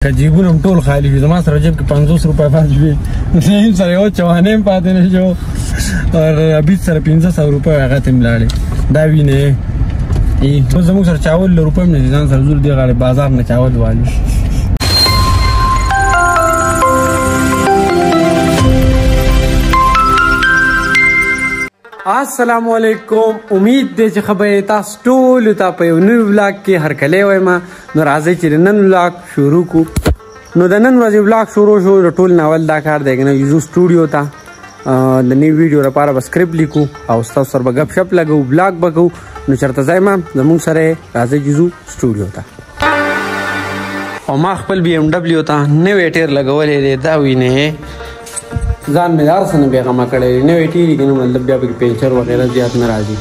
جیبونه هم ټول خالي وي. زما سره جیب کې 50 روپۍ پاتې وي. نعیم سره یو چوانۍ هم پاتې نه شو او عبید سره 500 روپۍ هغه ته هم لاړې. دا وینې اوس زموږ سره چاول له روپۍ هم نه دي. ځان سره زور دې غاړې بازار نه چاول والي. السلام علیکم. امید دی چې خبرې تاسو ټولو ته په یو نوي ولاګ کې هرکلی وایم. نو راځئ چې د نن ولاګ شروع کړو. نو د نن ورځې ولاګ شروع شو. د ټول ناول دا کار دی که نه یوزو سټوډیو ته د نوي ویډیو لپاره به سکرپټ لیکو او ستاسو سره به ګپ شپ لګو ولاګ به کوو. نو چېرته ځئ ما زموږ سره راځئ یوزو سټوډیو ته. او ما خپل BMW ته نوی ټیر لګولی دی. دا وینې ځان مې هر څه نه بېغمه کړی دی. نوی ټیر یې که نه مطلب بیا پکې پنچر وغیره زیات نه راځي.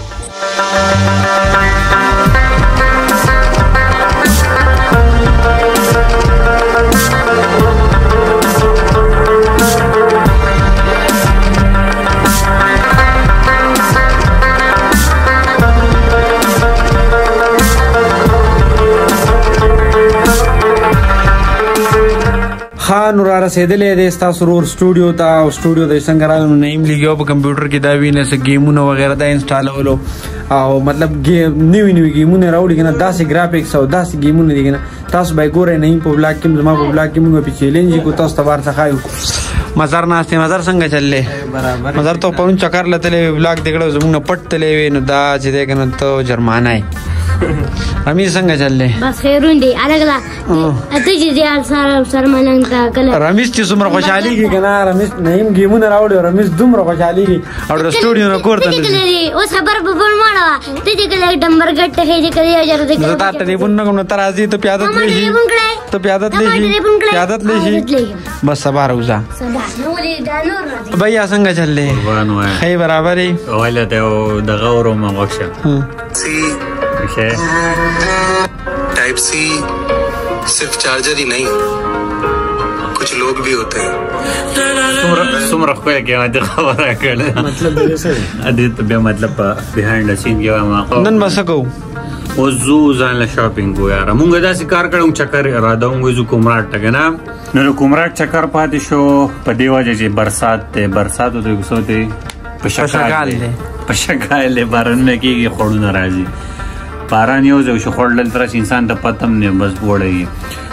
نو را رسېدلی دی ستاسو ورور سټوډیو ته. او سټوډیو ته چې څنګه راغلم نو نعیم لګیا په کمپیوټر کې دا وینې څه ګیمونه وغیره دا انسټالولو او مطلب نوي نوي ګیمونه راوړي که نه داسې ګرافکس او داسې ګیمونه دي که نه تاسو به یې ګورئ. نعیم په ولاګ کې زما په ولاګ کې مونږ پې چیلنج یې کړو تاسو ته بار څه ښایو. مزار ناست دی. مزار څنګه چل دی؟ مزار ته پرون چکر له تللی وې ولاګ دې کړی زموږ نه پټ تللی وې. نو دا چې دی که نه ته جرمانه یې. رمیز څنګه چل دی؟ بس خیرون دی. الګلا اته چې دیال سره ملنګ تا کله رمیز چې څومره خوشحالېږي که نه رمیز نعیم ګیمونه راوړي او رمیز دومره خوشحالېږي او د سټوډیو نه کور ته نه ځي. اوس خبر په بل ماړه ته چې کله ډمبر ګټ ته چې کله اجازه دې زه تا ټلیفون نه کوم نو ته راځې ته پیادت لې شي ته پیادت لې شي بس سبا روزه بھیا څنګه چل دی؟ ښه برابر یې ویله ته دغه ورومه وکشه टाइप सी सिर्फ चार्जर ही नहीं कुछ लोग भी होते हैं. څومره ښکلی قیمت خبره کړې ادې ته بیا مطلب بهاینډ د سین کې وایم نن به څه کوو؟ اوس ځو ځان له شاپینګ کوو یاره. مونږ داسې کار کړی چکر اراده مونږ ځو کومراټ ته که نه. نو د کومراټ چکر پاتې شو په دې وجه چې برسات دی. برسات ته کوڅو دی په شکال دی باران نه کېږي خوړونه راځي. باران یو ځای شو خوړ دلته راشي انسان ته پته هم نه بس وړی.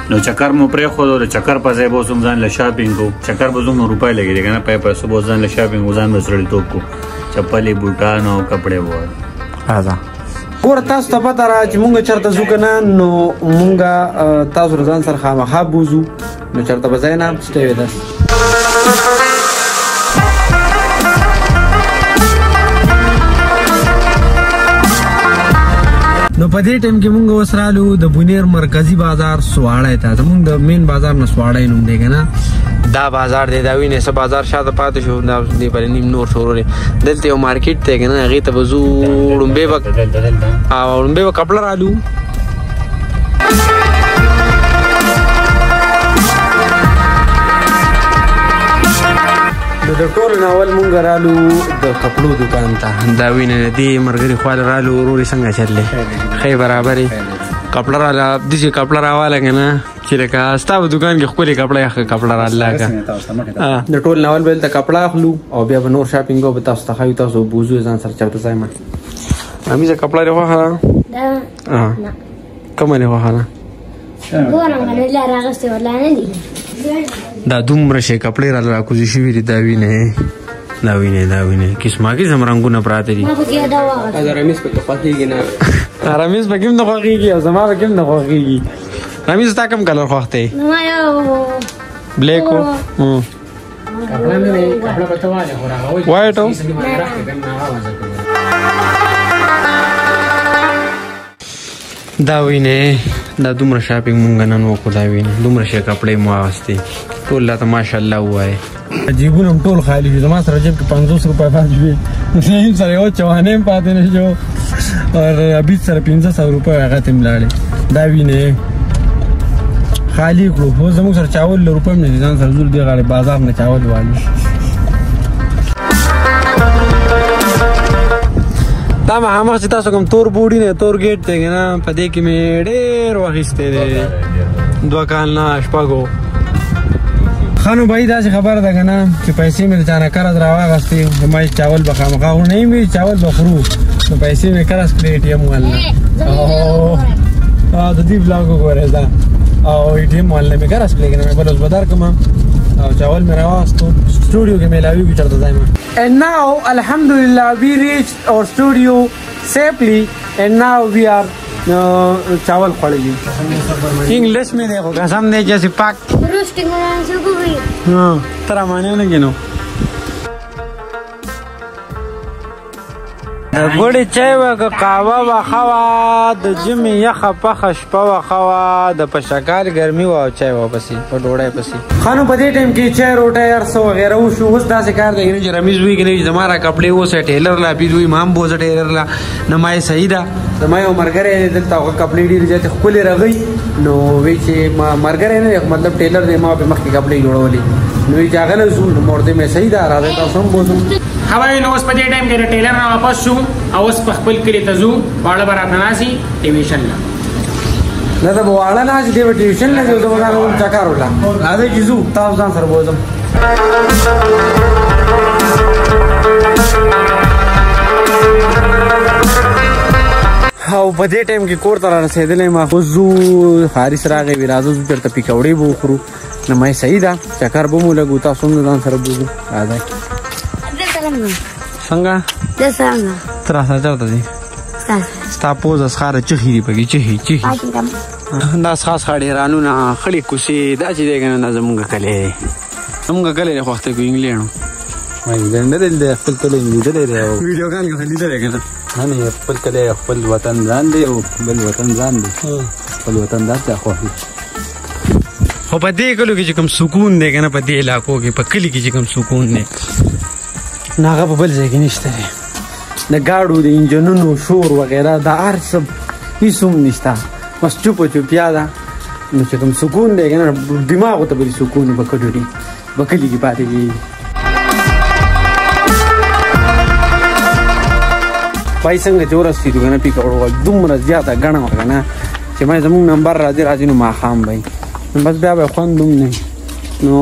نو چکر مو پرېښود د چکر په ځای به اوس هم ځان له شاپینګ کوو. چکر به زموږ روپۍ لګېدې که نه پیسو به ځان له شاپینګ ځان به سړیتوب کوو. چپلې بوټان او کپړې به راځه ګوره تاسو ته پته را چې مونږ چېرته ځو که نه نو مونږ تاسو له ځان سره خامخا بوځو. نو چېرته به ځای نه سټی وید اس. نو په دې ټایم کې مونږ اوس رالو د بونیر مرکزي بازار سواړی ته. زمونږ د مین بازار نه سواړی نوم دی که نه. دا بازار دی دا وینې څه بازار شاته پاتې شو. دا دې بلې نیم نور شروع دی. دلته یو مارکیټ دی که نه هغې ته به ځو. ړومبې به کپړه رالو. د ټول ناول مونږ رالو د کپړو دوکان ته. دا وینې دې ملګري خواله رالو. ورور یې څنګه چل دی؟ ښه برابر یې. کپړه راله داسې کپړه راواله که نه چې لکه ستا په دوکان کې ښکلې کپړه ښه کپړه راله که د ټول ناول به دلته کپړه اخلو او بیا به نور شاپینګ کوو. به تاسو ته ښایو تاسو بوځو ځان سره چېرته ځای ما امیزه کپړه دې خوښه ده؟ کومه دې خوښه ده؟ دا دومره شی کپړې راله راکوزي شوي دي. دا وینې قسمه قسم رنګونه پراته دي. رمیز پکې خوښېږي نه رمیز پکې هم نه خوښېږي او زما پکې هم نه خوښېږي. رمیز ستا کوم کلر خوښ دی؟ بلیک و وایټ و دا وینې دا دومره شاپینګ مونږ نن وکړو. دا وینې دومره شی کپړې مو اغوستې ټول راته ماشاءالله ووایې. جیبونه هم ټول خالي وي. زما سره جیب کې 50 روپۍ پاتې وي. نعیم سره یو چوانۍ هم پاتې نه شو او عبید سره 500 روپۍ هغه ته هم لاړې. دا وینې خالي کړو. اوس زموږ سره چاول له روپۍ هم نه دي. ځان سره زور دې غاړې بازار نه چاول والي. دا مخامخ چې تاسو کوم تور بوډي نه تور ګیټ دی که نه په دې کې مې ډېر واخیستی دی. 2 کال نه شپږو. خانو بھائی داسې خبره ده که نه چې پیسې مې د چانه قرض راواغستې زما چاول به خامخا خورو نه وي چاول به خورو نو پیسې مې قرض کړې اې ټي ایم وال نه د دې بلاګ وګورئ دا او اې ټي ایم وال نه مې قرض کړې که نه مې بل اوس به درکړم او چاول مې راواغستو سټوډیو کې میلاویږي چېرته ځای ما. And now alhamdulillah we reached our studio safely and now we are चावल खोलेगी इंग्लिश में देखो कसम दे जैसे पाक रोस्टिंग बनाने से को भी हां तेरा माने लगे नो ګوډې چای وکړه قهوه وخوه د ژمي یخه پخه شپه وخوه د پشکال ګرمي وه او چای واپسې په ډوډۍ پسې. خانو په دې ټایم کې چای روټۍ هر څه وغیره وشو. اوس داسې کار دی چې رمیز وایي که نه زما را کپړې اوسه ټیلر لا پیز وایي ما هم بوزه ټیلر لا نه ما یې صحیح ده زما یو ملګری دی دلته هغه کپړې ډېرې زیاتې ښکلې رغوي نو وایي چې ما ملګری نه دی مطلب ټیلر دی ما پرې مخکې کپړې جوړولې نو وایي چې هغه نه ځو نو ما ورته مې صحیح ده راځئ تاسو هم بوزو. خبرې نو اوس په دې ټایم کې د ټیلر نه واپس شو او اوس په خپل کلي ته ځو واړه به راته ناستي ټیویشن له نه ته به واړه ناست دی به ټیوشن نه ځو زه به ځان چکر وکړم راځئ چې ځو تاسو ځان سره بوځم. او په دې ټایم کې کور ته را رسېدلی ما خو ځو حارث راغی وي راځه ځو چېرته پکوړې به وخورو نه ما یې صحیح ده چکر به مو لګو تاسو هم ځان سره بوځو راځئ. څنګه ته راسره چېرته ځې ستا پوزه سخاره چخي دي پکې چخي چخي دا سخا سخا ډېرانونه خړې کوڅې دا چې دی که نه دا زمونږ کلی دی زمونږ کلی دی خو اخته کو انګلینډ انګلینډ نه دی دی خپل کلی مې لیدلی دی او ویډیوګان کې خو لیدلی که نه نه خپل کلی خپل وطن ځان دی او بل وطن ځان دی خپل وطن داسې خوښ وي خو په دې کلو کې چې کوم سکون دی که نه په دې علاقو کې په کلي کې چې کوم سکون دی نه هغه په بل ځای کې نشته دی د ګاډو د انجنونو شور وغیره دا هر څه هېڅ هم نشته بس چوپ چوپتیا ده نو چې کوم سکون دی که نه دماغو ته به سکون به کډوډي به کلي کې پاتې کېږي. پای څنګه چې ورسېدو که نه پیکوړو دومره زیاته ګڼه وه که نه چې ما زمونږ نمبر راځي نو ماښام به بس بیا به خوند هم نه نو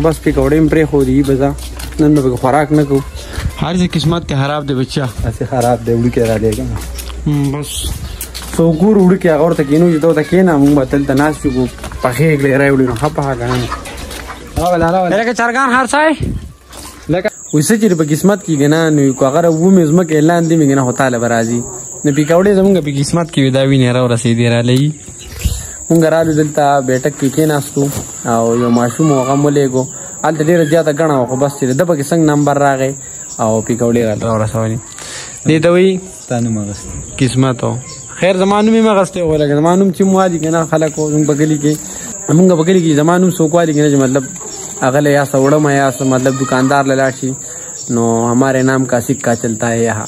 بس پیکوړې هم پرېښودې به ځه نن به پکې خوراک نه کوو هر څه قسمت کې خراب دی بچیا هسې خراب دی وړوکی رالی که نه بس څوک ګور وړوکی هغه ورته کېنو چې ته ورته کېنه مونږ به تلته ناست یو پخې ګلیری وړي نو ښه پخه که نه لکه چرګان هرڅای لکه ویسه چې په قسمت کې که نه نو هغه ومې ځمکې لاندې مې که نه خو تاله به راځي نو پیکوړې زمونږ په قسمت کې وي دا وینې راورسېدې رالی مونږ رالو دلته بیټک کې کېناستو او یو ماشوم و هغه هم ولېږو هلته ډېره زیاته ګڼه وه خو بس چې ده پکې څنګه نمبر راغی او پیکوړې راته راورسولې دې ته وایي ستا نوم اغوستی قسمت و خیر زما نوم یې م اغوستی و لکه زما نوم چې م والي که نه خلک و زموږ په کلي کې مونږ په کلي کې زما نوم څوک والي که نه چې مطلب هغه له یا څه وړمه یا څه مطلب دکاندار له لاړ شي نو ہمارے نام کا سکہ چلتا ہے یہاں